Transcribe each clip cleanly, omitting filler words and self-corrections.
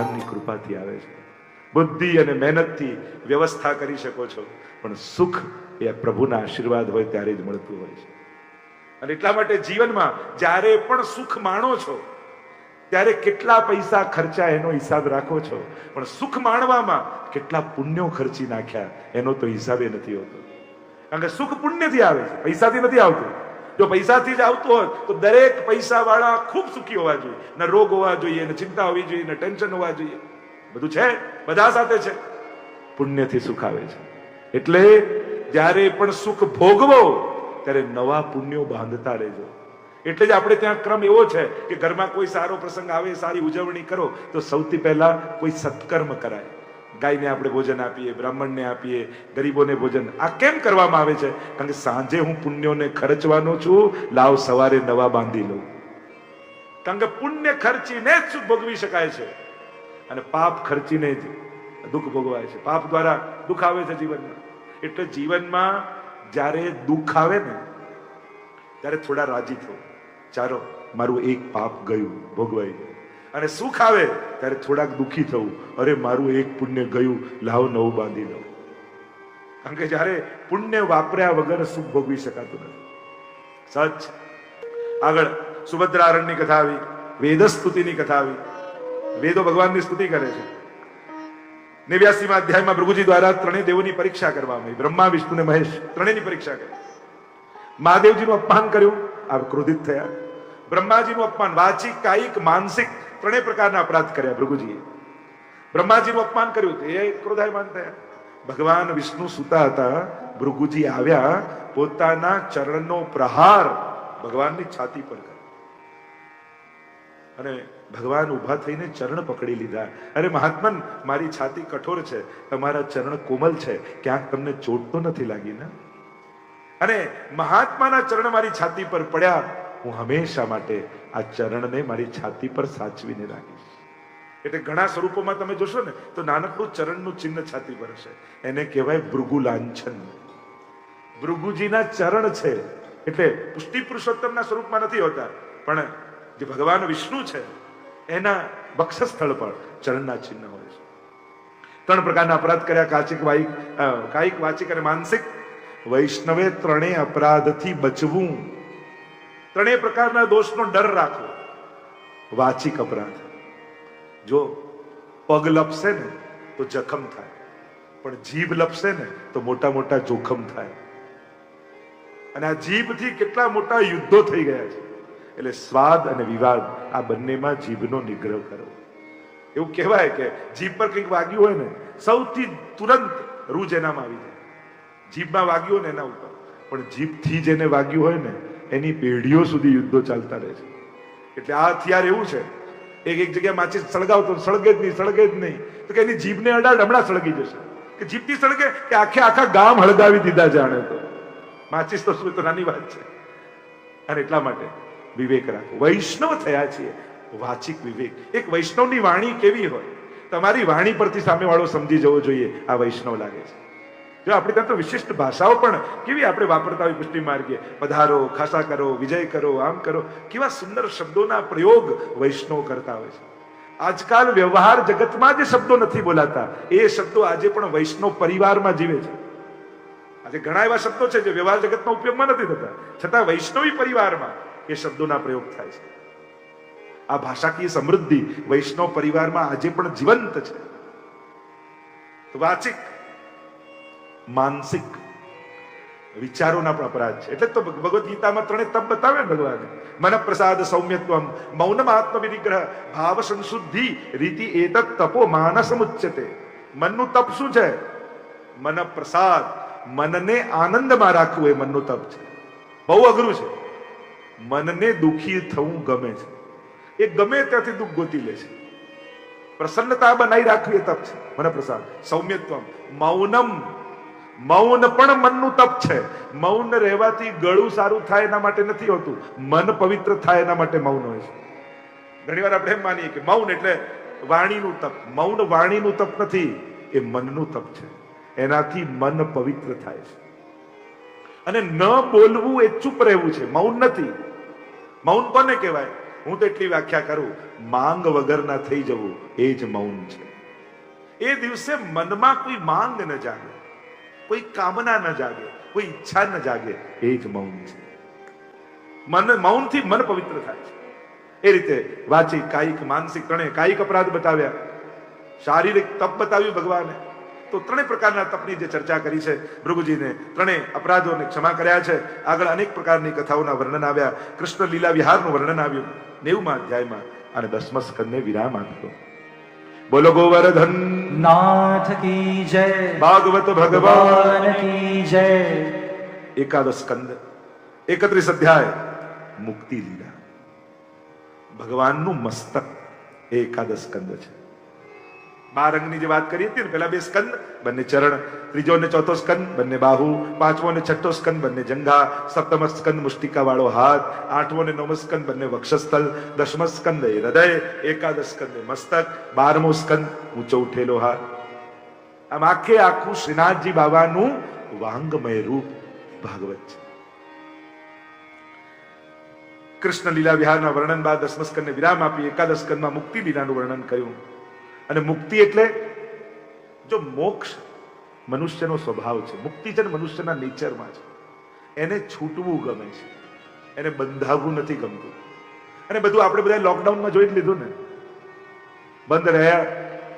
ભગવાનની કૃપાથી આવે છે. બુદ્ધિ અને મહેનતથી વ્યવસ્થા કરી શકો છો, પણ સુખ એ પ્રભુના આશીર્વાદ હોય ત્યારે જ મળતું હોય છે. અને એટલા માટે જીવનમાં જ્યારે પણ સુખ માણો છો ત્યારે કેટલા પૈસા ખર્ચા એનો હિસાબ રાખો છો, પણ સુખ માણવામાં કેટલા પુણ્યો ખર્ચી નાખ્યા એનો તો હિસાબે નથી હોતો. કારણ કે સુખ પુણ્યથી આવે છે, પૈસાથી નથી આવતું. જો પૈસાથી જ આવતું હોત તો દરેક પૈસા વાળા ખૂબ સુખી હોવા જોઈએ, ન રોગ હોવા જોઈએ, ન ચિંતા હોવી જોઈએ, ન ટેન્શન હોવા જોઈએ. બધું છે, બધા સાથે છે. પુણ્યથી સુખ આવે છે. એટલે જ્યારે પણ સુખ ભોગવો ત્યારે નવા પુણ્યો બાંધતા રહેજો. એટલે જ આપણે ત્યાં ક્રમ એવો છે કે ઘરમાં કોઈ સારો પ્રસંગ આવે, સારી ઉજવણી કરો તો સૌથી પહેલા કોઈ સત્કર્મ કરાય. ગાયને આપણે ભોજન આપીએ, બ્રાહ્મણને આપીએ, ગરીબોને ભોજન. આ કેમ કરવામાં આવે છે? કારણ કે સાંજે હું પુણ્યોને ખર્ચવાનો છું, લાવ સવારે નવા બાંધી લઉં. કારણ કે પુણ્ય ખર્ચીને જ સુખ ભોગવી શકાય છે અને પાપ ખર્ચીને જ દુઃખ ભોગવાય છે. પાપ દ્વારા દુઃખ આવે છે જીવનમાં. એટલે જીવનમાં જ્યારે દુઃખ આવે ને ત્યારે થોડા રાજી થવું, ચાલો મારું એક પાપ ગયું, ભોગવાઈ ગયું. અને સુખ આવે ત્યારે થોડાક દુઃખી થવું, અરે મારું એક પુણ્ય ગયું, લાવ નવું બાંધી લઉં. કારણ કે જ્યારે પુણ્ય વાપર્યા વગર સુખ ભોગવી શકાતું નથી. સચ. આગળ સુભદ્રારણની કથા આવી, વેદ સ્તુતિની કથા આવી. વેદો ભગવાનની સ્તુતિ કરે છે. 89મા અધ્યાયમાં ભૃગુજી દ્વારા ત્રણેય દેવોની પરીક્ષા કરવામાં આવી. બ્રહ્મા, વિષ્ણુ ને મહેશ, ત્રણેયની પરીક્ષા કરી. મહાદેવજીનું અપમાન કર્યું, આ ક્રોધિત થયા. બ્રહ્માજીનું અપમાન, વાચિક, કાયિક, માનસિક, ત્રણેય પ્રકારના અપરાધ કર્યા ભૃગુજીએ. બ્રહ્માજીનું અપમાન કર્યું, એ ક્રોધાયમાન થયા. ભગવાન વિષ્ણુ સૂતા હતા, ભૃગુજી આવ્યા, પોતાના ચરણનો પ્રહાર ભગવાનની છાતી પર કર્યો અને ભગવાન ઉભા થઈને ચરણ પકડી લીધા. અરે મહાત્મન, મારી છાતી કઠોર છે, તમારા ચરણ કોમલ છે, ક્યાંક તમને ચોટ તો નથી લાગી ને? અને મહાત્માના ચરણ મારી છાતી પર પડ્યા, હું હંમેશા માટે આ ચરણને મારી છાતી પર સાચવીને રાખીશ. એટલે ઘણા સ્વરૂપોમાં તમે જોશો ને તો નાનકડું ચરણનું ચિહ્ન છાતી પર હશે. એને કહેવાય ભૃગુ લાંછન. ભૃગુજીના ચરણ છે એટલે પુષ્ટિ પુરુષોત્તમના સ્વરૂપમાં નથી હોતા, પણ જે ભગવાન વિષ્ણુ છે એના વક્ષસ્થળ પર ચરણના ચિહ્ન હોય છે. ત્રણ પ્રકારના અપરાધ કર્યા, કાયિક, વાચિક અને માનસિક. વૈષ્ણવે ત્રણેય અપરાધથી બચવું. ત્રણેય પ્રકારના દોષનો ડર રાખવો. વાચિક અપરાધ, જો પગ લપસે ને તો જખમ થાય, પણ જીભ લપસે ને તો મોટા મોટા જોખમ થાય. અને આ જીભથી કેટલા મોટા યુદ્ધો થઈ ગયા છે. એટલે સ્વાદ અને વિવાદ આ બંનેમાં જીભનો નિગ્રહ કરો. એવું કહેવાય કે જીભ પર કંઈક વાગ્યું હોય ને, સૌથી તુરંત રૂજ એનામાં આવી જાય. જીભમાં વાગ્યું હોય ને એના ઉપર, પણ જીભથી જેને વાગ્યું હોય ને એની પેઢીઓ સુધી યુદ્ધો ચાલતા રહે છે. એટલે આ હથિયાર એવું છે, એક જગ્યાએ માચીસ સળગાવતો સળગે જ નહીં, તો કે એની જીભને અડાડ હમણાં સળગી જશે. કે જીભથી સળગે કે આખા ગામ હળગાવી દીધા જાણે. તો માચીસ તો શું, તો નાની વાત છે. અને એટલા માટે વિવેક રાખો. વૈષ્ણવ થયા છીએ, વાચિક વિવેક. એક વૈષ્ણવની વાણી કેવી હોય, તમારી વાણી પરથી સામેવાળો સમજી જવો જોઈએ આ વૈષ્ણવ લાગે છે. જો આપણે ત્યાં તો વિશિષ્ટ ભાષાઓ પણ કેવી આપણે વાપરતા હોય પુષ્ટિ માર્ગે. પધારો, ખાસા કરો, વિજય કરો, આમ કરો, કેવા સુંદર શબ્દોના પ્રયોગ વૈષ્ણવ કરતા હોય છે. આજકાલ વ્યવહાર જગતમાં જે શબ્દો નથી બોલાતા એ શબ્દો આજે પણ વૈષ્ણવ પરિવારમાં જીવે છે. આજે ઘણા એવા શબ્દો છે જે વ્યવહાર જગતમાં ઉપયોગમાં નથી થતા, છતાં વૈષ્ણવી પરિવારમાં એ શબ્દોના પ્રયોગ થાય છે. આ ભાષાકીય સમૃદ્ધિ વૈષ્ણવ પરિવારમાં આજે પણ જીવંત છે. તો વાચિક, માનસિક, વિચારોના પણ અપરાધ છે. એટલે તો ભગવદ્ ગીતામાં ત્રણેય તપ બતાવે ભગવાને. મન પ્રસાદ સૌમ્યત્વમ, મૌનમ આત્મવિનિગ્રહ, ભાવ સંશુદ્ધિ રીતિ એતત તપો માનસમુચ્યતે. મનનું તપ શું છે? મન પ્રસાદ, મનને આનંદમાં રાખવું એ મનનું તપ છે. બહુ અઘરું છે. મનને દુઃખી થવું ગમે છે, એ ગમે ત્યાંથી દુઃખ ગોતી લે છે. પ્રસન્નતા બનાવી રાખવી એ તપ છે. મન પ્રસાદ સૌમ્યત્વમ, મૌનમ, મૌન પણ મનનું તપ છે. મૌન રહેવાથી ગળું સારું થાય એના માટે નથી હોતું, મન પવિત્ર થાય એના માટે મૌન હોય છે. ઘણી વાર આપણે એમ માનીએ કે મૌન એટલે વાણીનું તપ. મૌન વાણીનું તપ નથી, એ મનનું તપ છે. એનાથી મન પવિત્ર થાય છે. અને ન બોલવું એ ચૂપ રહેવું છે, મૌન નથી. મૌન કોને કહેવાય? હું તો એટલી વ્યાખ્યા કરું, માંગ વગરના થઈ જવું એ જ મૌન છે. એ દિવસે મનમાં કોઈ માંગ ન જાગે, કોઈ કામના ન જાગે, કોઈ ઈચ્છા ન જાગે, એ જ મૌન છે. મૌનથી મન પવિત્ર થાય છે. એ રીતે વાચિક, કાયિક, માનસિક ત્રણેય. કાયિક અપરાધ બતાવ્યા, શારીરિક તપ બતાવ્યું ભગવાને. તો ત્રણેય પ્રકારના તપની જે ચર્ચા કરી છે ભૃગુજીને, ત્રણેય અપરાધોને ક્ષમા કર્યા છે. આગળ અનેક પ્રકારની કથાઓના વર્ણન આવ્યા. કૃષ્ણ લીલા વિહારનું વર્ણન આવ્યું 90મા અધ્યાયમાં, અને 10મા સ્કંદને વિરામ આપ્યો. બોલો ગોવર્ધન નાથ કી જય, ભાગવત ભગવાન કી જય. 11 સ્કંદ 31 અધ્યાય મુક્તિ લીલા. ભગવાનનું મસ્તક એ 11 સ્કંદ છે. 12 અંગની જે વાત કરી હતી ને, પેલા 2 સ્કંદ બંને ચરણ, ત્રીજો ને ચોથો સ્કંદ બંને બાહુ, 5મો ને 6ઠો સ્કંદ બંને જંઘા, 7મો સ્કંદ મુષ્ટિકા વાળો હાથ, 8મો ને 9મો સ્કંદ બંને વક્ષસ્થળ, 10મો સ્કંદ એ હૃદય, 11 સ્કંદ એ મસ્તક, 12મો સ્કંદ ઊંચો ઉઠેલો હાથ. આમ આખે આખું શ્રીનાથજી બાબાનું વાંગમય રૂપ ભાગવત છે. કૃષ્ણ લીલા વિહારના વર્ણન બાદ 10મા સ્કંદને વિરામ આપી 11 સ્કંદમાં મુક્તિ લીલાનું વર્ણન કર્યું. અને મુક્તિ એટલે, જો મોક્ષ મનુષ્યનો સ્વભાવ છે, મુક્તિ છે ને મનુષ્યના નેચરમાં છે. એને છૂટવું ગમે છે, એને બંધાવવું નથી ગમતું. અને બધું આપણે બધા લોકડાઉનમાં જોઈ જ લીધું ને, બંધ રહ્યા,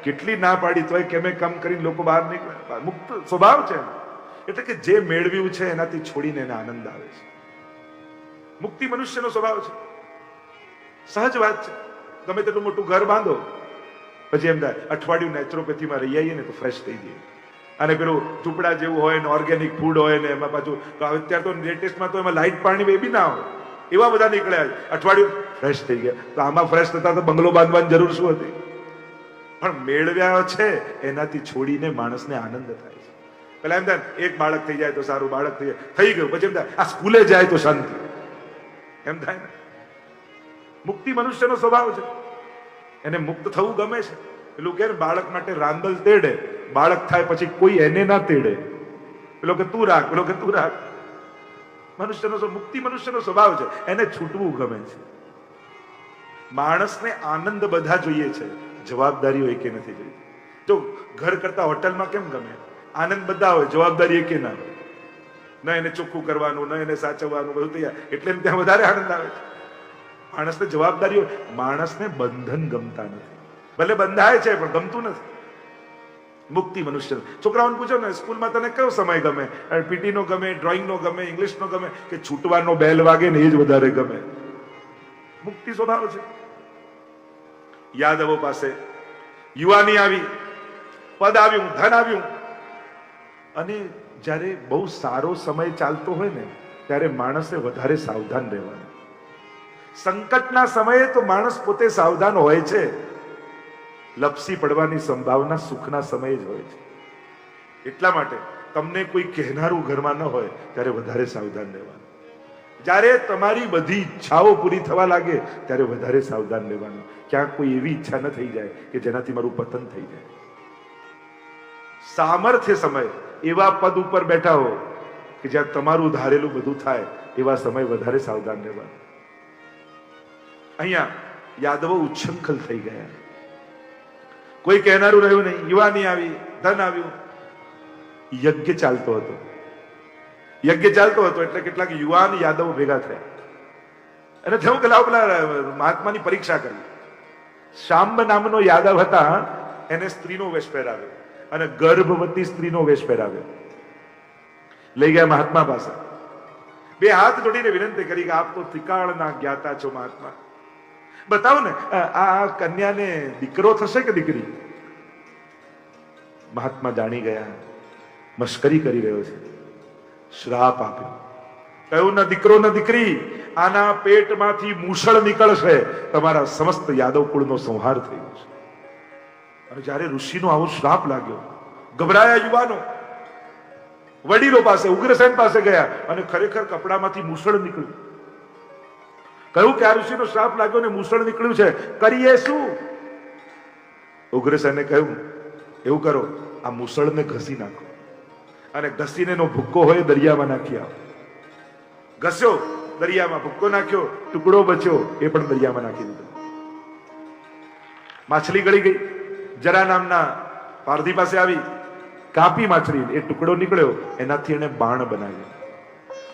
કેટલી ના પાડી તોય કેમે કામ કરીને લોકો બહાર નીકળે. મુક્ત સ્વભાવ છે. એટલે કે જે મેળવ્યું છે એનાથી છોડીને એને આનંદ આવે છે. મુક્તિ મનુષ્યનો સ્વભાવ છે, સહજ વાત છે. ગમે તેટલું મોટું ઘર બાંધો, પછી એમ થાય અઠવાડિયું નેચરોપેથીમાં રહી આવીએ ને તો ફ્રેશ થઈ જઈએ. અને પેલું ઝૂંપડા જેવું હોય ને, ઓર્ગેનિક ફૂડ હોય ને, એમાં પાછું અત્યારે તો લેટેસ્ટમાં તો એમાં લાઇટ પાણી એ બી ના હોય, એવા બધા નીકળ્યા, અઠવાડિયું ફ્રેશ થઈ ગયા. તો આમાં ફ્રેશ થતા તો બંગલો બાંધવાની જરૂર શું હતી? પણ મેળવ્યા છે એનાથી છોડીને માણસને આનંદ થાય છે. પેલા એમ થાય એક બાળક થઈ જાય તો સારું, બાળક થઈ ગયું, પછી એમ થાય આ સ્કૂલે જાય તો શાંતિ, એમ થાય ને. મુક્તિ મનુષ્યનો સ્વભાવ છે, એને મુક્ત થવું ગમે છે. પેલું કે બાળક માટે રાંદલ તેડે, બાળક થાય પછી કોઈ એને ના તેડે. પેલો કે તું રાખ, પેલો કે તું રાખ. મનુષ્યનો મુક્તિ મનુષ્યનો સ્વભાવ છે, એને છૂટવું ગમે છે. માણસને આનંદ બધા જોઈએ છે, જવાબદારીઓ એકે નથી જોઈતી. જો ઘર કરતા હોટલમાં કેમ ગમે? આનંદ બધા હોય, જવાબદારી એકે ના હોય. ન એને ચોખ્ખું કરવાનું, ન એને સાચવવાનું, બધું તૈયાર, એટલે ત્યાં વધારે આનંદ આવે છે. માણસને જવાબદારીઓ, માણસને બંધન ગમતા નથી. ભલે બંધાય છે પણ ગમતું નથી. મુક્તિ મનુષ્ય. છોકરાઓને પૂછો ને, સ્કૂલમાં તને કયો સમય ગમે? પીટી નો ગમે, ડ્રોઈંગ નો ગમે, ઇંગ્લિશ નો ગમે, કે છૂટવાનો બેલ વાગે ને એ જ વધારે ગમે? મુક્તિ સ્વભાવ છે. યાદવો પાસે યુવાની આવી, પદ આવ્યું, ધન આવ્યું, અને જ્યારે બહુ સારો સમય ચાલતો હોય ને ત્યારે માણસે વધારે સાવધાન રહેવાનું. સંકટના સમયે તો માણસ પોતે સાવધાન હોય છે, લપસી પડવાની સંભાવના સુખના સમયે જ હોય છે. એટલા માટે તમને કોઈ કહેનારું ઘરમાં ન હોય ત્યારે વધારે સાવધાન રહેવાનું. જ્યારે તમારી બધી ઈચ્છાઓ પૂરી થવા લાગે ત્યારે વધારે સાવધાન રહેવાનું. ક્યાંક કોઈ એવી ઈચ્છા ન થઈ જાય કે જેનાથી મારું પતન થઈ જાય. સામર્થ્ય સમય, એવા પદ ઉપર બેઠા હો કે જ્યાં તમારું ધારેલું બધું થાય, એવા સમય વધારે સાવધાન રહેવાનું. અહીંયા યાદવો ઉચ્છંખલ થઈ ગયા, કોઈ કહેનારું રહ્યું નહીં. યુવાની આવી, ધન આવ્યું. યજ્ઞ ચાલતો હતો, યજ્ઞ ચાલતો હતો એટલે કેટલાક યુવાન યાદવો ભેગા થયા અને થયું કે લાવ પેલા મહાત્માની પરીક્ષા કરી. શાંબ નામનો યાદવ હતા, એને સ્ત્રીનો વેશ પહેરાવ્યો અને ગર્ભવતી સ્ત્રીનો વેશ પહેરાવ્યો. લઈ ગયા મહાત્મા પાસે, બે હાથ જોડીને વિનંતી કરી કે આપ તો ત્રિકાળના જ્ઞાતા છો મહાત્મા, બતાવો ને આ કન્યાને દીકરો થશે કે દીકરી? મહાત્મા જાણી ગયા મશ્કરી કરી રહ્યો છે. શ્રાપ આપ્યો, કહ્યું ન દીકરો ન દીકરી, આના પેટમાંથી મૂષળ નીકળશે, તમારા સમસ્ત યાદવ કુળનો સંહાર થયો છે. અને જ્યારે ઋષિનો આવો શ્રાપ લાગ્યો, ગભરાયા યુવાનો, વડીલો પાસે, ઉગ્રસેન પાસે ગયા અને ખરેખર કપડામાંથી મૂષળ નીકળ્યું. કહ્યું કે આ ઋષિનો શ્રાપ લાગ્યો ને મૂષળ નીકળ્યું છે, કરીએ શું? ઉગ્રસેને કહ્યું એવું કરો, આ મૂષળને ઘસી નાખો અને ઘસીને એનો ભૂક્કો હોય દરિયામાં નાખી આવો. ઘસ્યો, દરિયામાં ભૂક્કો નાખ્યો, ટુકડો બચ્યો એ પણ દરિયામાં નાખી દીધો. માછલી ગળી ગઈ. જરા નામના પારધી પાસે આવી, કાપી માછલી, એ ટુકડો નીકળ્યો, એનાથી એને બાણ બનાવ્યું.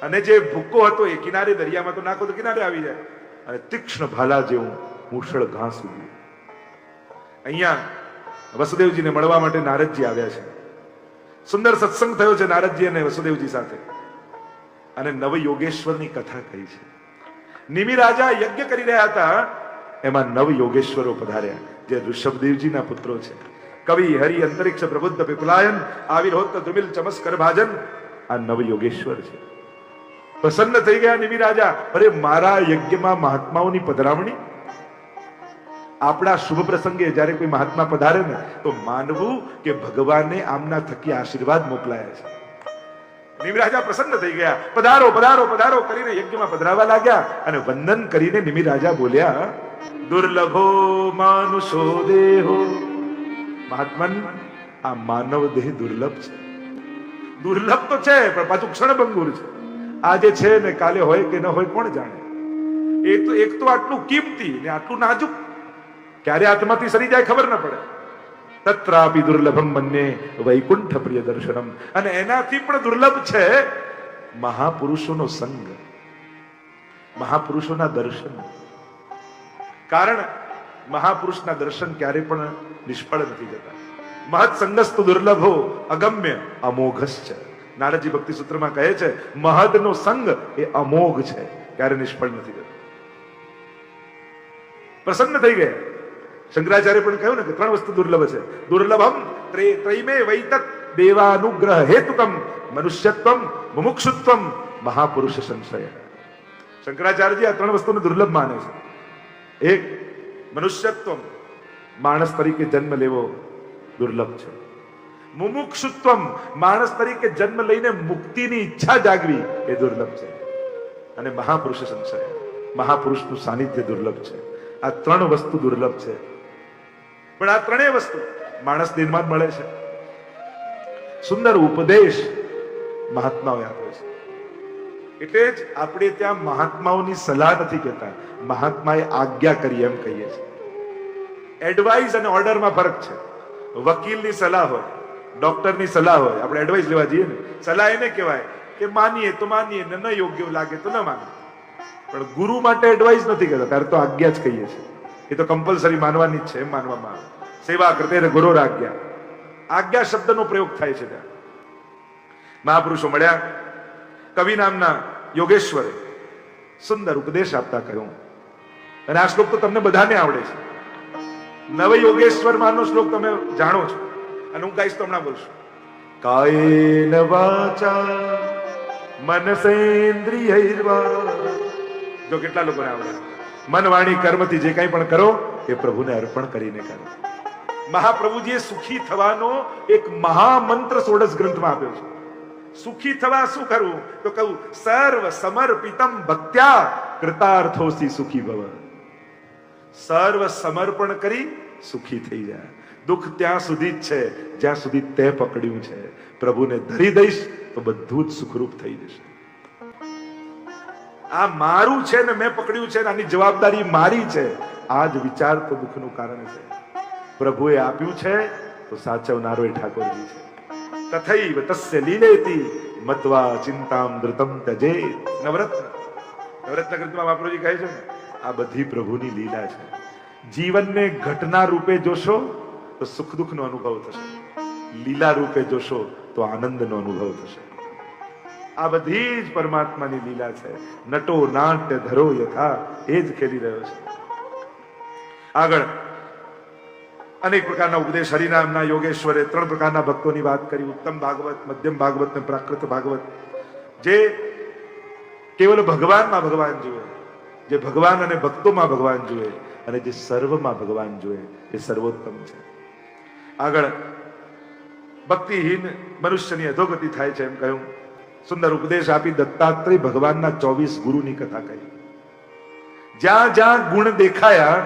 અને જે ભૂક્કો હતો એ કિનારે, દરિયામાં તો નાખો તો કિનારે આવી જાય, અને તીક્ષ્ણ ભાલા જેવું મૂછળ ઘાસ ઉગ્યું. અહીંયા વસુદેવજીને મળવા માટે નારદજી આવ્યા છે. સુંદર સત્સંગ થયો છે નારદજી અને વસુદેવજી સાથે, અને નવ યોગેશ્વરની કથા કહી છે. નિમિ રાજા યજ્ઞ કરી રહ્યા હતા, એમાં નવ યોગેશ્વરો પધાર્યા, જે ઋષભદેવજીના પુત્રો છે. કવિ હરિ અંતરિક્ષ પ્રબુદ્ધ પીપલાયન આવિર્હોત ધ્રુમિલ ચમસ્કર ભાજન, આ નવ યોગેશ્વર છે. પ્રસન્ન થઈ ગયા નિમિ રાજા, અરે મારા યજ્ઞમાં મહાત્માઓની પધરામણી. આપણા શુભ પ્રસંગે જ્યારે કોઈ મહાત્મા પધારે ને તો માનવું કે ભગવાને આમના થકી આશીર્વાદ મોકલાયા છે. નિમિ રાજા પ્રસન્ન થઈ ગયા. પધારો પધારો પધારો કરીને યજ્ઞમાં પધરાવા લાગ્યા, અને વંદન કરીને નિમિ રાજા બોલ્યા, દુર્લભો માનુષો દેહો. મહાત્મન, આ માનવ દેહ દુર્લભ છે. દુર્લભ તો છે, પણ પાછું ક્ષણભંગુર છે. આજે છે ને કાલે હોય કે ન હોય કોણ જાણે. એક તો આટલું કિંમતી ને આટલું નાજુક, ક્યારે હાથમાંથી સરી જાય ખબર ન પડે. તત્રાપી દુર્લભમ બંને વૈકુંઠ પ્રિય દર્શનમ. અને એનાથી પણ દુર્લભ છે મહાપુરુષોનો સંગ, મહાપુરુષોના દર્શન. કારણ મહાપુરુષના દર્શન ક્યારે પણ નિષ્ફળ નથી જતા. મહત સંગસ્તુ દુર્લભો અગમ્ય અમોઘશ્ચ. નારદજી ભક્તિ સૂત્રમાં કહે છે, મહદનો સંગ એ અમોઘ છે, ક્યારે નિષ્ફળ નથી જતો. પ્રસન્ન થઈ ગયા. શંકરાચાર્ય પણ કહ્યું ને કે 3 વસ્તુ દુર્લભ છે. દુર્લભમ ત્રૈમે વૈતત દેવાનુગ્રહ હેતુકમ મનુષ્યત્વમ મુમુક્ષુત્વમ મહાપુરુષ સંશય. શંકરાચાર્યજી આ 3 વસ્તુને દુર્લભ માને છે. એક, મનુષ્યત્વમ, માણસ તરીકે જન્મ લેવો દુર્લભ છે. મુમુક્ષુત્વમ, માણસ તરીકે જન્મ લઈને મુક્તિની ઈચ્છા જાગવી એ દુર્લભ છે. અને મહાપુરુષ સંશય, મહાપુરુષનું સાનિધ્ય દુર્લભ છે. આ 3 વસ્તુ દુર્લભ છે. પણ આ 3 વસ્તુ માણસ દિનમાં જ મળે છે. સુંદર ઉપદેશ મહાત્માઓએ આપ્યો છે. એટલે જ આપણે ત્યાં મહાત્માઓની સલાહ નથી કહેતા, મહાત્માએ આજ્ઞા કરી એમ કહીએ છીએ. એડવાઇસ અને ઓર્ડરમાં ફરક છે. વકીલની સલાહ હોય, ડોક્ટરની સલાહ હોય, આપણે એડવાઇસ લેવા જઈએ ને, સલાહ એને કહેવાય કે માનીએ તો માનીએ, ને ન યોગ્ય લાગે તો ન માનીએ. પણ ગુરુ માટે એડવાઇસ નથી કહેતા, ત્યારે તો આજ્ઞા જ કહીએ છીએ. એ તો કમ્પલસરી માનવાની જ છે એમ માનવામાં આવે. સેવા કરતે ગુરુ આજ્ઞા, આજ્ઞા શબ્દનો પ્રયોગ થાય છે ત્યાં. મહાપુરુષો મળ્યા. કવિ નામના યોગેશ્વરે સુંદર ઉપદેશ આપતા કહ્યું, અને આ શ્લોક તો તમને બધાને આવડે છે. નવ યોગેશ્વર માનો શ્લોક તમે જાણો છો, અને હું કહીશ તો હમણાં બોલશું. કાયેન વાચા મનસેન્દ્રિયૈર્વા. જો કેટલા લોકોને આવડે. મન વાણી કર્મથી જે કંઈ પણ કરો એ પ્રભુને અર્પણ કરીને કરો. મહાપ્રભુજીએ સુખી થવાનો એક મહામંત્ર 16 ગ્રંથમાં આપ્યો છે. સુખી થવા શું કરવું તો કહું, સર્વ સમર્પિતમ ભક્ત્યા કૃતાર્થોસી સુખી ભવ. સર્વ સમર્પણ કરી સુખી થઈ જાય. દુઃખ ત્યાં સુધી જ છે જ્યાં સુધી તે પકડ્યું છે. પ્રભુને ધરી દઈશ તો બધું જ સુખરૂપ થઈ જશે. આ મારું છે ને મેં પકડ્યું છે ને આની જવાબદારી મારી છે, આ જ વિચાર તો દુઃખનું કારણ છે. પ્રભુએ આપ્યું છે તો સાચવનારો એ ઠાકોરજી છે. તથૈવ તસ્ય લીલેતિ મત્વા ચિંતામ ધૃતમ તજેત. નવરત્ન ગ્રંથમાં મહાપ્રભુજી કહે છે ને, આ બધી પ્રભુની લીલા છે. જીવનને ઘટના રૂપે જોશો તો સુખ દુઃખનો અનુભવ થશે, લીલા રૂપે જોશો તો આનંદનો અનુભવ થશે. આ બધી જ પરમાત્માની લીલા છે. નટો નાટ્ય ધરો યથા, એ જ ખેલી રહ્યો છે. આગળ અનેક પ્રકારના ઉપદેશ હરિનામના યોગેશ્વરે 3 પ્રકારના ભક્તોની વાત કરી. ઉત્તમ ભાગવત, મધ્યમ ભાગવત અને પ્રાકૃત ભાગવત. જે કેવલ ભગવાનમાં ભગવાન જુએ, જે ભગવાન અને ભક્તોમાં ભગવાન જુએ, અને જે સર્વમાં ભગવાન જુએ એ સર્વોત્તમ છે. આગળ ભક્તિહીન મનુષ્યની અધોગતિ થાય છે એમ કહ્યું. સુંદર ઉપદેશ આપી દત્તાત્રેય ભગવાનના 24 ગુરુની કથા કહી. જ્યાં જ્યાં ગુણ દેખાયા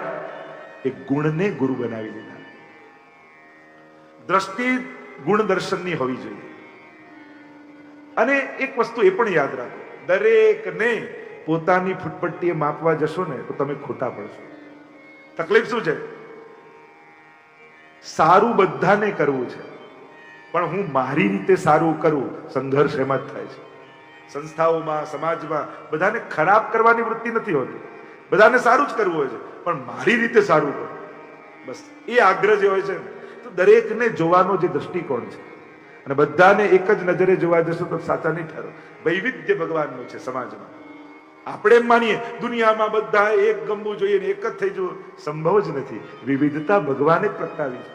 એ ગુણને ગુરુ બનાવી દીધા. દ્રષ્ટિ ગુણ દર્શનની હોવી જોઈએ. અને એક વસ્તુ એ પણ યાદ રાખો, દરેકને પોતાની ફૂટપટ્ટીએ માપવા જશો ને તો તમે ખોટા પડશો. તકલીફ શું છે? સારું બધાને કરવું છે, પણ હું મારી રીતે સારું કરું, સંઘર્ષ એમાં જ થાય છે. સંસ્થાઓમાં, સમાજમાં બધાને ખરાબ કરવાની વૃત્તિ નથી હોતી, બધાને સારું જ કરવું હોય છે, પણ મારી રીતે સારું કરું, બસ એ આગ્રહ જે હોય છે ને, તો દરેકને જોવાનો જે દ્રષ્ટિકોણ છે, અને બધાને એક જ નજરે જોવા જશો તો સાચા નહીં ઠરો. વૈવિધ્ય ભગવાનનું છે સમાજમાં. આપણે એમ માનીએ દુનિયામાં બધા એક ગમવું જોઈએ ને એક જ થઈ જવું, સંભવ જ નથી. વિવિધતા ભગવાને જ પ્રગટાવી છે.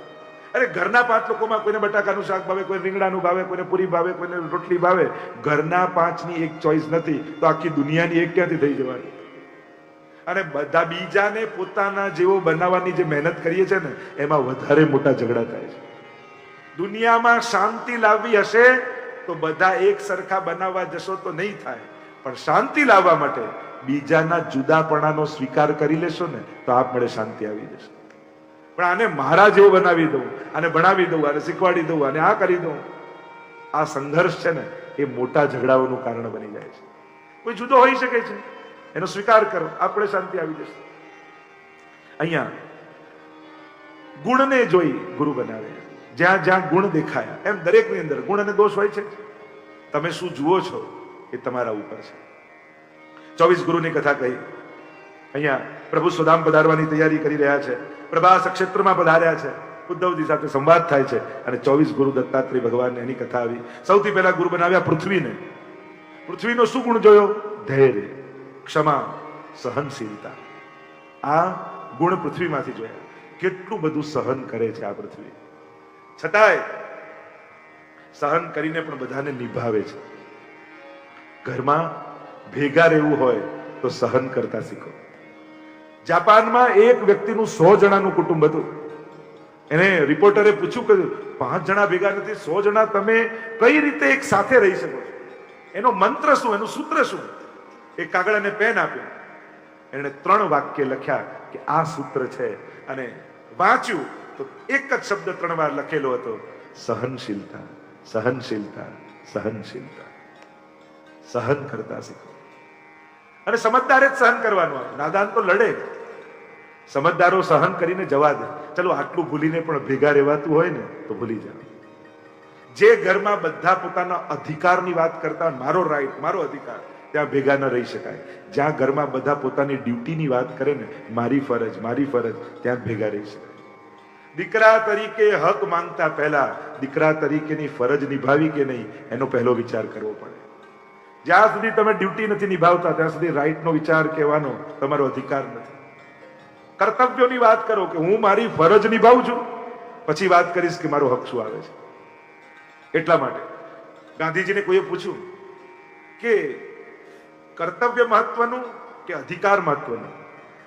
અરે ઘરના 5 લોકોમાં કોઈને બટાકાનું શાક ભાવે, કોઈ રીંગણાનું ભાવે, કોઈને પૂરી ભાવે, કોઈને રોટલી ભાવે. ઘરના 5ની એક ચોઈસ નથી તો આખી દુનિયાની એક ક્યાંથી થઈ જવાની? અને બધા બીજાને પોતાના જેવો બનાવવાની જે મહેનત કરીએ છે ને, એમાં વધારે મોટા ઝઘડા થાય છે. દુનિયામાં શાંતિ લાવવી હશે તો બધા એક સરખા બનાવવા જશો તો નહીં થાય, પણ શાંતિ લાવવા માટે બીજાના જુદાપણાનો સ્વીકાર કરી લેશો ને તો આપમેળે શાંતિ આવી જશે. પણ આને મારા જેવો બનાવી દઉં, આને ભણાવી દઉં, આને શીખવાડી દઉં, આને આ કરી દઉં, આ સંઘર્ષ છે ને એ મોટા ઝઘડાઓનું કારણ બની જાય છે. કોઈ જુદો હોઈ શકે છે, એનો સ્વીકાર કરો, આપણે શાંતિ આવી જશે. અહીંયા ગુણને જોઈ ગુરુ બનાવે. જ્યાં જ્યાં ગુણ દેખાયા, એમ દરેકની અંદર ગુણ અને દોષ હોય છે. તમે શું જુઓ છો એ તમારા ઉપર છે. 24 ગુરુની કથા કહી. અહીંયા પ્રભુ સુદામ પધારવાની તૈયારી કરી રહ્યા છે. પ્રભાસ ક્ષેત્રમાં પધાર્યા છે. ઉદ્ધવજી સાથે સંવાદ થાય છે અને 24 ગુરુ દત્તાત્રેય ભગવાનને એની કથા આવી. સૌથી પહેલા ગુરુ બનાવ્યા પૃથ્વીને. પૃથ્વીનો શું ગુણ જોયો? ધૈર્ય, ક્ષમા, સહનશીલતા. આ ગુણ પૃથ્વીમાંથી જોયા. કેટલું બધું સહન કરે છે આ પૃથ્વી, છતાંય સહન કરીને પણ બધાને નિભાવે છે. ઘરમાં ભેગા રહેવું હોય તો સહન કરતા શીખો. જાપાનમાં એક વ્યક્તિનું 100 જણાનું કુટુંબ હતું. એને રિપોર્ટરે પૂછ્યું કે 5 જણા ભેગા નથી, 100 જણા તમે કઈ રીતે એક સાથે રહી શકો છો? એનો મંત્ર શું, એનું સૂત્ર શું? એક કાગળ અને પેન આપ્યું. એને 3 વાક્ય લખ્યા કે આ સૂત્ર છે, અને વાંચ્યું તો એક જ શબ્દ 3 વાર લખેલો હતો: સહનશીલતા, સહનશીલતા, સહનશીલતા. સહન કરતા શીખો. અને સમજદારે જ સહન કરવાનું. નાદાન તો લડે. સમજદારો સહન કરીને જવા દે. ચલો આટલું ભૂલીને પણ ભેગા રહેવાતું હોય ને તો ભૂલી જાવ. જે ઘરમાં બધા પોતાના અધિકારની વાત કરતા, મારો રાઈટ, મારો અધિકાર, ત્યાં ભેગા ન રહી શકાય. જ્યાં ઘરમાં બધા પોતાની ડ્યુટીની વાત કરે ને, મારી ફરજ, મારી ફરજ, ત્યાં ભેગા રહી શકાય. દીકરા તરીકે હક માંગતા પહેલા દીકરા તરીકેની ફરજ નિભાવી કે નહીં એનો પહેલો વિચાર કરવો પડે. જ્યાં સુધી તમે ડ્યુટી નથી નિભાવતા ત્યાં સુધી રાઈટનો વિચાર કહેવાનો તમારો અધિકાર નથી. કર્તવ્યોની વાત કરો કે હું મારી ફરજ નિભાવું છું, પછી વાત કરીશ કે મારો હક શું આવે છે. એટલા માટે ગાંધીજીને કોઈએ પૂછ્યું કે કર્તવ્ય મહત્વનું કે અધિકાર મહત્વનું,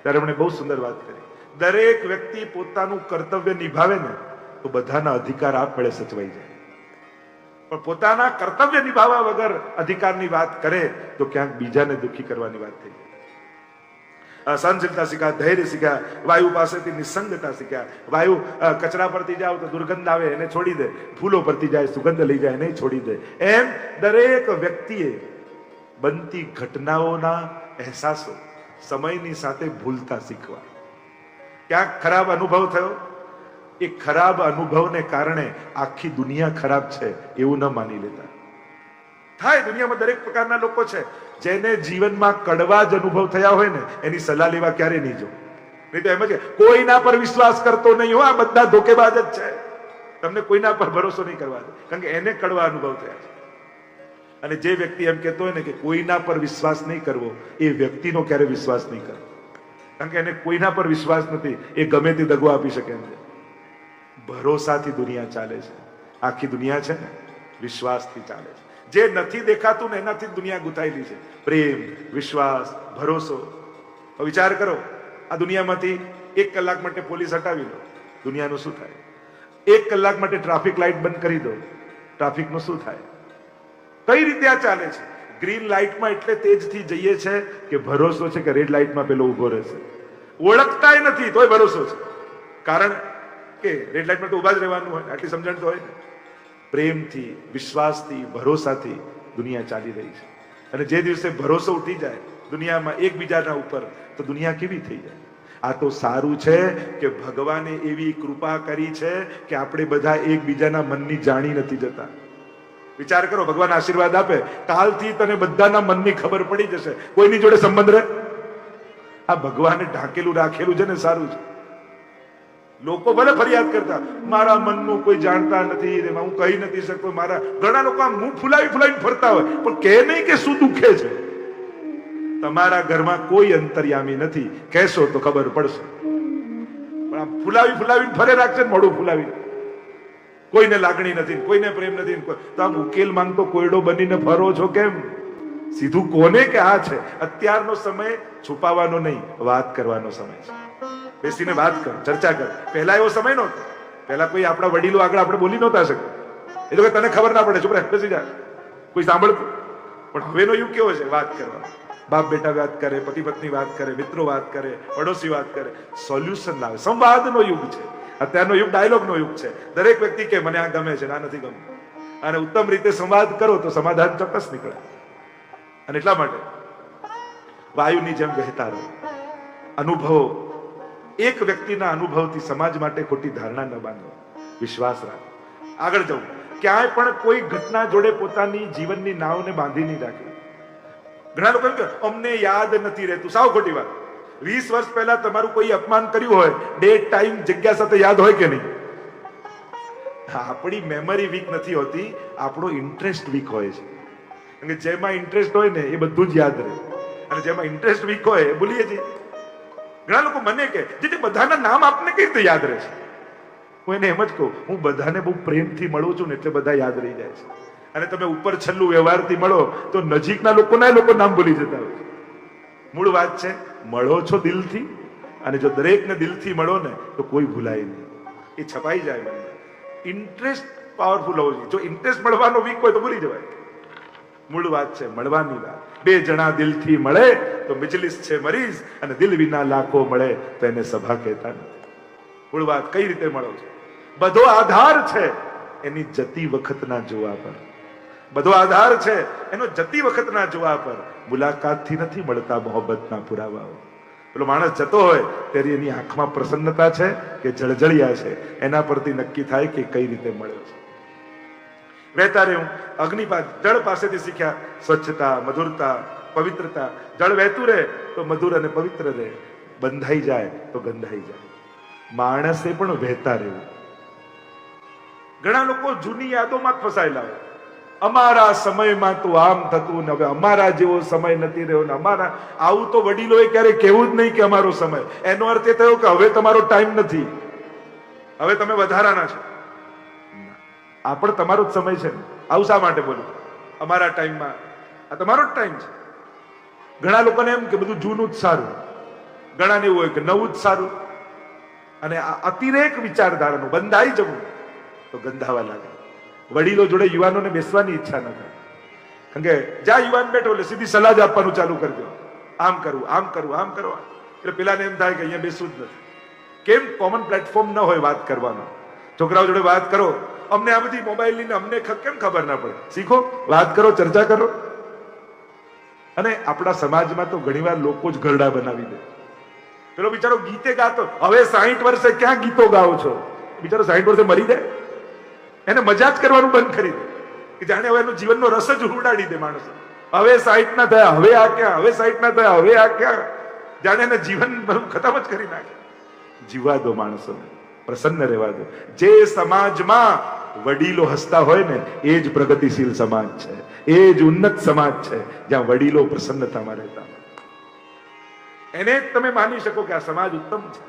ત્યારે એમણે બહુ સુંદર વાત કરી. દરેક વ્યક્તિ પોતાનું કર્તવ્ય નિભાવે ને તો બધાના અધિકાર આપમેળે સચવાઈ જાય, પણ પોતાના કર્તવ્ય નિભાવવા વગર અધિકારની વાત કરે તો ક્યાંક બીજાને દુઃખી કરવાની વાત થઈ જાય. સહનશીલતા શીખ્યા, ધૈર્ય શીખ્યા, વાયુ પાસેથી નિસંગતા શીખ્યા. વાયુ કચરા પરથી જાવ તો દુર્ગંધ આવે એને છોડી દે, ફૂલો પરથી જાય સુગંધ લઈ જાય એને છોડી દે. એમ દરેક વ્યક્તિએ બનતી ઘટનાઓના અહેસાસો સમયની સાથે ભૂલતા શીખવા. ક્યાંક ખરાબ અનુભવ થયો, એ ખરાબ અનુભવને કારણે આખી દુનિયા ખરાબ છે એવું ન માની લેતા. થાય, દુનિયામાં દરેક પ્રકારના લોકો છે. જેને જીવનમાં કડવા જ અનુભવ થયા હોય ને એની સલાહ લેવા ક્યારે નહીં જો. નહીં તો એમ જ કોઈના પર વિશ્વાસ કરતો નહીં હો, આ બધા ધોકેબાજ જ છે. તમને કોઈના પર ભરોસો નહીં કરવા દે, કારણ કે એને કડવા અનુભવ થયા છે. અને જે વ્યક્તિ એમ કહેતો હોય ને કે કોઈના પર વિશ્વાસ નહીં કરવો, એ વ્યક્તિનો ક્યારે વિશ્વાસ નહીં કરવો, કારણ કે એને કોઈના પર વિશ્વાસ નથી. એ ગમે તે દગો આપી શકે એમ છે. ભરોસાથી દુનિયા ચાલે છે. આખી દુનિયા છે ને વિશ્વાસથી ચાલે છે. જે નથી દેખાતું ને એનાથી દુનિયા ગુથાયેલી છે. પ્રેમ, વિશ્વાસ, ભરોસો. વિચાર કરો, આ દુનિયામાંથી 1 કલાક માટે પોલીસ હટાવી લો, દુનિયાનું શું થાય? 1 કલાક માટે ટ્રાફિક લાઈટ બંધ કરી દો, ટ્રાફિકનું શું થાય? કઈ રીતે આ ચાલે છે? ગ્રીન લાઈટમાં એટલે તેજથી જઈએ છે કે ભરોસો છે કે રેડ લાઈટમાં પેલો ઉભો રહેશે. ઓળખતાય નથી તોય ભરોસો છે, કારણ કે રેડ લાઈટમાં તો ઉભા જ રહેવાનું હોય. આટલી સમજણ તો હોય ને. પ્રેમથી, વિશ્વાસથી, ભરોસાથી દુનિયા ચાલી રહી છે. અને જે દિવસે ભરોસો ઉઠી જાય દુનિયામાં એકબીજાના ઉપર, તો દુનિયા કેવી થઈ જાય? આ તો સારું છે કે ભગવાને એવી કૃપા કરી છે કે આપણે બધા એકબીજાના મનની જાણી નથી જતા. વિચાર કરો, ભગવાન આશીર્વાદ આપે, કાલથી તને બધાના મનની ખબર પડી જશે. કોઈની જોડે સંબંધ રહે? આ ભગવાને ઢાંકેલું રાખેલું છે ને, સારું છે. લોકો ભલે ફરિયાદ કરતા, મારા મનનું કોઈ જાણતા નથી, એમાં હું કહી નથી શકતો. મારા ઘણા લોકો આમ મુંહ ફુલાવી ફુલાવીને ફરતા હોય, પણ કહે નહીં કે શું દુખે છે. તમારા ઘરમાં કોઈ અંતર્યામી નથી, કહેશો તો ખબર પડશે. પણ આમ ફુલાવી ફુલાવીને ફરે રાખશે ને, મોઢું ફુલાવી. કોઈને લાગણી નથી, કોઈને પ્રેમ નથી, તો આમ ઉકેલ માંગતો કોયડો બનીને ફરો છો કેમ? સીધું કોને કે આ છે. અત્યારનો સમય છુપાવાનો નહીં, વાત કરવાનો સમય છે. બેસીને વાત કર, ચર્ચા કર. પહેલા એવો સમય નહોતો. પહેલા કોઈ આપણા વડીલો આગળ આપણે બોલી નહોતા શકતા. એ તો તને ખબર ના પડે, ચૂપ રહે, બેસી જા, કોઈ સાંભળતું. પણ હવેનો યુગ કેવો છે? વાત કરવાનો. બાપ બેટા વાત કરે, પતિ પત્ની વાત કરે, મિત્રો વાત કરે, પડોશી વાત કરે, સોલ્યુશન લાવે. સંવાદનો યુગ છે. અત્યારનો યુગ ડાયલોગનો યુગ છે. દરેક વ્યક્તિ કે મને આ ગમે છે, આ નથી ગમતું. અને ઉત્તમ રીતે સંવાદ કરો તો સમાધાન ચોક્કસ નીકળે. અને એટલા માટે વાયુની જેમ વહેતા રહો. અનુભવો, એક વ્યક્તિના અનુભવથી સમાજ માટે ખોટી ધારણા ન બાંધો. વિશ્વાસ રાખો, આગળ જવું. ક્યાંય પણ કોઈ ઘટના જોડે પોતાની જીવનની નાવને બાંધી નહીં રાખે. ઘણા લોકો એમ કે અમને યાદ નથી રહેતું. સાવ ખોટી વાત. 20 વર્ષ પહેલા તમારું કોઈ અપમાન કર્યું હોય, ડેટ, ટાઈમ, જગ્યા સાથે યાદ હોય કે નહીં? આપણી મેમરી વીક નથી હોતી, આપણો ઇન્ટરેસ્ટ વીક હોય છે. કારણ કે જેમાં ઇન્ટરેસ્ટ હોય ને એ બધું જ યાદ રહે, અને જેમાં ઇન્ટરેસ્ટ વીક હોય એ ભૂલીએ છીએ. ઘણા લોકો મને કે જે બધાના નામ આપને કઈ રીતે યાદ રહેશે? હું એને એમ જ કહું, હું બધાને બહુ પ્રેમથી મળું છું ને એટલે બધા યાદ રહી જાય છે. અને તમે ઉપર છેલ્લું વ્યવહારથી મળો તો નજીકના લોકોના લોકો નામ ભૂલી જતા હોય છે. મૂળ વાત છે, મળો છો દિલથી, અને જો દરેકને દિલથી મળો ને તો કોઈ ભૂલાય નહીં, એ છપાઈ જાય મને. ઇન્ટરેસ્ટ પાવરફુલ હોવો જોઈએ. જો ઇન્ટરેસ્ટ મળવાનો વીક હોય તો ભૂલી જવાય. મૂળ વાત છે મળવાની વાત. બે જણા દિલથી મળે તો મિજલિસ છે મરીઝ, અને દિલ વિના લાખો મળે તો એને સભા કહેતા નથી. મૂળ વાત કઈ રીતે મળો છો? બધો આધાર છે એની જતી વખતના જોવા પર. બધો આધાર છે એનો જતી વખતના જોવા પર. મુલાકાતથી નથી મળતા મોહબ્બતના પુરાવાઓ. પેલો માણસ જતો હોય ત્યારે એની આંખમાં પ્રસન્નતા છે કે જળજળિયા છે, એના પરથી નક્કી થાય કે કઈ રીતે મળ્યો છે. વહેતા રહેવું. અગ્નિ જળ પાસેથી શીખ્યા સ્વચ્છતા, મધુરતા, પવિત્રતા. જળ વહેતું રહે તો મધુર અને પવિત્ર રહે, બંધાઈ જાય તો ગંધાઈ જાય. માણસે પણ વહેતા રહેવું. ઘણા લોકો જૂની યાદોમાં જ ફસાયેલા હોય. અમારા સમયમાં તો આમ થતું ને હવે અમારા જેવો સમય નથી રહ્યો ને અમારા. આવું તો વડીલોએ ક્યારે કહેવું જ નહીં કે અમારો સમય. એનો અર્થ એ થયો કે હવે તમારો ટાઈમ નથી, હવે તમે વધારાના છો. આ પણ તમારો જ સમય છે. આવું શા માટે બોલું? અમારા ટાઈમમાં, આ તમારો જ ટાઈમ છે. ઘણા લોકોને એમ કે બધું જૂનું જ સારું, ઘણાને એવું હોય કે નવું જ સારું. અને આ અતિરેક વિચારધારાનું બંધાઈ જવું તો ગંધાવા લાગે. વડીલો જોડે યુવાનોને બેસવાની ઈચ્છા ન થાય. કારણ કે જ્યાં યુવાન બેઠો એટલે સીધી સલાહ જ આપવાનું ચાલુ કરી દો. આમ કરવું, આમ કરવું, આમ કરવા. એટલે પેલાને એમ થાય કે અહીંયા બેસવું જ નથી. કેમ? કોમન પ્લેટફોર્મ ન હોય વાત કરવાનો. છોકરાઓ જોડે વાત કરો. અમને આ બધી મોબાઈલની ને અમને કેમ ખબર ના પડે? શીખો, વાત કરો, ચર્ચા કરો. અને આપણા સમાજમાં તો ઘણીવાર લોકો જ ગરડા બનાવી દે. પેલો બિચારો ગીતે ગાતો, હવે 60 વર્ષે ક્યાં ગીતો ગાઓ છો? બિચારો 60 વર્ષે મરી જાય. એને મજાક કરવાનું બંધ કરી દે કે જાણે હવે એનો જીવનનો રસ જ ઉડાડી દે માણસો. હવે 60 ના થયા, હવે આ ક્યાં? હવે 60 ના થયા, હવે આ ક્યાં? જાણે એને જીવન ખતમ જ કરી નાખે. જીવવા દો માણસોને, પ્રસન્ન રહેવા દો. જે સમાજમાં વડીલો હસતા હોય ને એ જ પ્રગતિશીલ સમાજ છે, એ જ ઉન્નત સમાજ છે, જ્યાં વડીલો પ્રસન્નતામાં રહેતા હોય. એને જ તમે માની શકો કે આ સમાજ ઉત્તમ છે.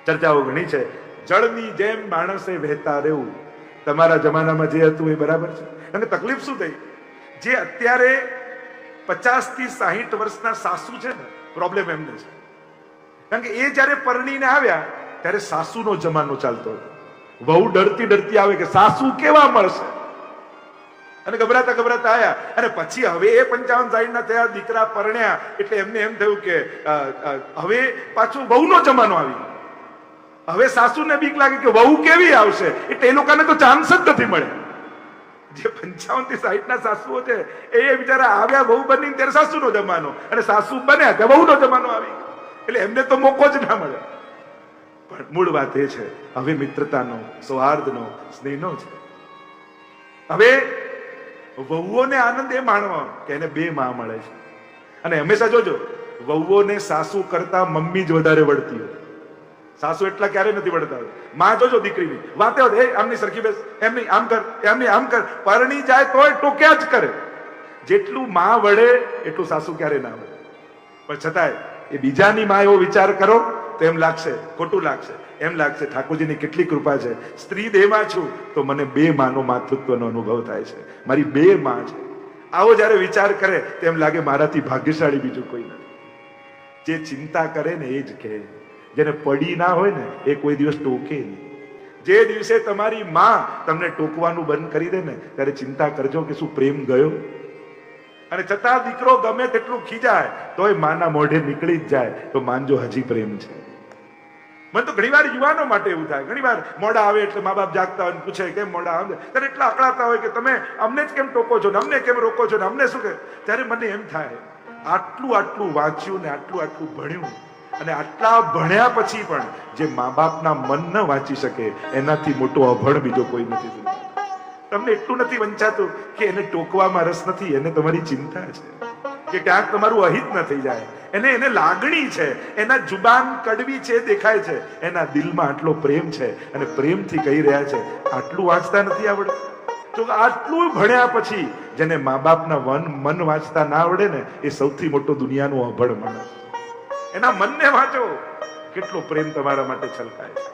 ચર્ચાઓ ઘણી છે. જળની જેમ માણસે વહેતા રહેવું. તમારા જમાનામાં જે હતું એ બરાબર છે. અને તકલીફ શું થઈ? જે અત્યારે 50 થી 60 વર્ષના સાસુ છે ને, પ્રોબ્લેમ એમને છે. કારણ કે એ જયારે પરણીને આવ્યા ત્યારે સાસુનો જમાનો ચાલતો હતો. વહુ ડરતી ડરતી આવે કે સાસુ કેવા મળશે, અને ગભરાતા ગભરાતા આયા. અને પછી હવે એ 55-60 ના થયા, દીકરા પરણ્યા, એટલે એમને એમ થયું કે હવે પાછો વહુનો જમાનો આવી ગયો. હવે સાસુને બીક લાગે કે વહુ કેવી આવશે, એટલે એ લોકોને તો ચાન્સ જ નથી મળે. જે 55 થી 60 ના સાસુઓ છે એ બિચારા આવ્યા બહુ બની ત્યારે સાસુનો જમાનો, અને સાસુ બન્યા ત્યાં બહુનો જમાનો આવી, એટલે એમને તો મોકો જ ના મળે. પણ મૂળ વાત એ છે, હવે મિત્રતાનો, સૌહાર્દનો, સ્નેહનો છે. હવે વહુઓને આનંદ એ માણવા કે એને બે માં મળે છે. અને હંમેશા જોજો, વહુઓને સાસુ કરતા મમ્મી જ વધારે વળતી હોય. સાસુ એટલા ક્યારે નથી વળતા હોય. માં જોજો દીકરીની વાતે હોત, એ આમની સરખી બેસ, એમની આમ કર, એમની આમ કર, પરણી જાય તોય ટોક્યા જ કરે. જેટલું માં વળે એટલું સાસુ ક્યારે ના વળે. પણ છતાંય એ બીજાની માં એવો વિચાર કરો તો એમ લાગશે, ખોટું લાગશે, એમ લાગશે ઠાકોરજીની કેટલી કૃપા છે, સ્ત્રી દેહમાં છું તો મને બે માનો માતૃત્વનો અનુભવ થાય છે, મારી બે માં છે. આવો જયારે વિચાર કરે તેમ લાગે મારાથી ભાગ્યશાળી બીજું કોઈ નથી. જે ચિંતા કરે ને એ જ કહે, જેને પડી ના હોય ને એ કોઈ દિવસ ટોકે નહીં. જે દિવસે તમારી માં તમને ટોકવાનું બંધ કરી દે ને ત્યારે ચિંતા કરજો કે શું પ્રેમ ગયો. અને છતાં દીકરો ગમે તેટલું ખીજાય તોય માના મોઢે નીકળી જ જાય તો માનજો હજી પ્રેમ છે. મને તો ઘણીવાર યુવાનો માટે એવું થાય, ઘણીવાર મોડા આવે એટલે મા બાપ જાગતા હોય પૂછે કેમ મોડા આવે, ત્યારે એટલા અકળાતા હોય કે તમે અમને જ કેમ ટોકો છો ને અમને કેમ રોકો છો ને અમને શું કે. ત્યારે મને એમ થાય, આટલું વાંચ્યું ને આટલું ભણ્યું, અને આટલા ભણ્યા પછી પણ જે મા બાપના મન ન વાંચી શકે એનાથી મોટો અભણ બીજો કોઈ નથી. તમને એટલું નથી વંચાતું કે એને ટોકવામાં રસ નથી, એને તમારી ચિંતા છે કે ક્યાંક તમારું અહિત ન થઈ જાય. એને લાગણી છે, એના જુબાન કડવી છે દેખાય છે, એના દિલમાં આટલો પ્રેમ છે અને પ્રેમથી કહી રહ્યા છે. આટલું વાંચતા નથી આવડે તો આટલું ભણ્યા પછી જેને મા બાપના મન વાંચતા ના આવડે ને એ સૌથી મોટો દુનિયાનો અભણ માણસ. એના મનને વાંચો, કેટલો પ્રેમ તમારા માટે છલકાય છે.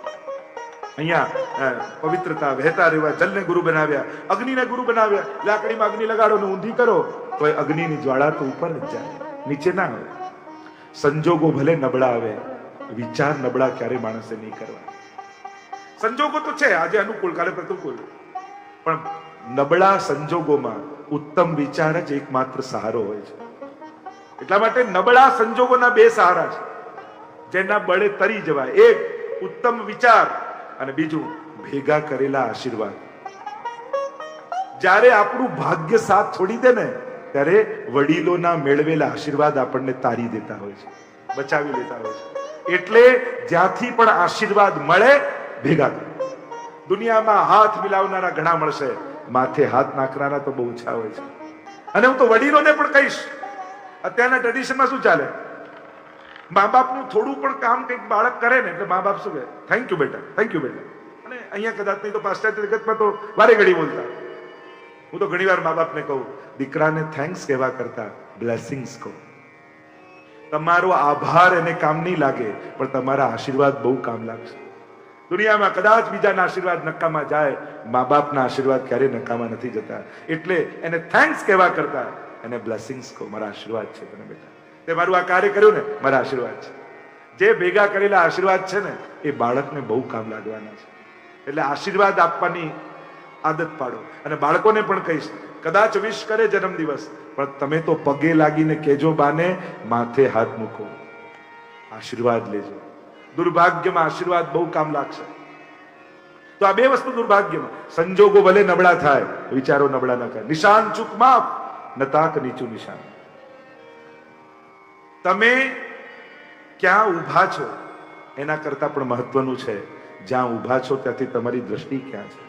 અહીંયા પવિત્રતા, વહેતા રહેવા, જલને ગુરુ બનાવ્યા, અગ્નિને ગુરુ બનાવ્યા. લાકડીમાં અગ્નિ લગાડો ને ઊંધી કરો તો એ અગ્નિની જ્વાળા તો ઉપર જ જાય, નીચે ના આવે. સંજોગો ભલે નબળા આવે, વિચાર નબળા ક્યારે માણસે નહીં કરવા. સંજોગો તો છે આજે અનુકૂળ કાલે પ્રતિકૂળ, પણ નબળા સંજોગોમાં ઉત્તમ વિચાર જ એકમાત્ર સહારો હોય છે. એટલા માટે નબળા સંજોગોના બે સહારા છે જેના બળે તરી જવાય. એક ઉત્તમ વિચાર અને બીજું ભેગા કરેલા આશીર્વાદ. જ્યારે આપણું ભાગ્ય સાથ છોડી દે ને ત્યારે વડીલોના મેળવેલા આશીર્વાદ આપણને તારી દેતા હોય છે, બચાવી લેતા હોય છે. એટલે જ્યાંથી પણ આશીર્વાદ મળે ભેગા કરો. દુનિયામાં હાથ મિલાવનારા ઘણા મળશે, માથે હાથ નાખનારા તો બહુ ઓછા હોય છે. અને હું તો વડીલોને પણ કહીશ, અત્યારના ટ્રેડિશનમાં શું ચાલે, મા બાપનું થોડું પણ કામ કંઈક બાળક કરે ને એટલે મા બાપ શું કહે, થેન્ક યુ બેટા, થેન્ક યુ બેટા. અને અહીંયા કદાચ નહીં તો પાશ્ચાત્ય જગતમાં તો વારે ઘડી બોલતા. હું તો ઘણીવાર મા બાપને કહું, દીકરાને થેન્ક્સ કહેવા કરતા બ્લેસિંગ્સ કહો. તમારો આભાર એને કામ નહીં લાગે પણ તમારા આશીર્વાદ બહુ કામ લાગશે. દુનિયામાં કદાચ બીજાના આશીર્વાદ નકામા જાય, મા બાપના આશીર્વાદ ક્યારેય નકામા નથી જતા. એટલે એને થેન્ક્સ કહેવા કરતા એને બ્લેસિંગ્સ કહો, મારા આશીર્વાદ છે તને બેટા, તે મારું આ કાર્ય કર્યું ને મારા આશીર્વાદ છે. જે ભેગા કરેલા આશીર્વાદ છે ને એ બાળકને બહુ કામ લાગવાના છે. એટલે આશીર્વાદ આપવાની આદત પાડો. અને બાળકોને પણ કહીશ, કદાચ વિશ કરે જન્મદિવસ, પણ તમે તો પગે લાગીને કહેજો બાને માથે હાથ મૂકો, આશીર્વાદ લેજો. દુર્ભાગ્યમાં આશીર્વાદ બહુ કામ લાગશે. તો આ બે વસ્તુ દુર્ભાગ્યમાં, સંજોગો ભલે નબળા થાય, વિચારો નબળા ન કરે. નિશાન ચૂક માફ, નતાક નીચું નિશાન. તમે ક્યાં ઊભા છો એના કરતા પણ મહત્વનું છે જ્યાં ઊભા છો ત્યાંથી તમારી દ્રષ્ટિ ક્યાં છે.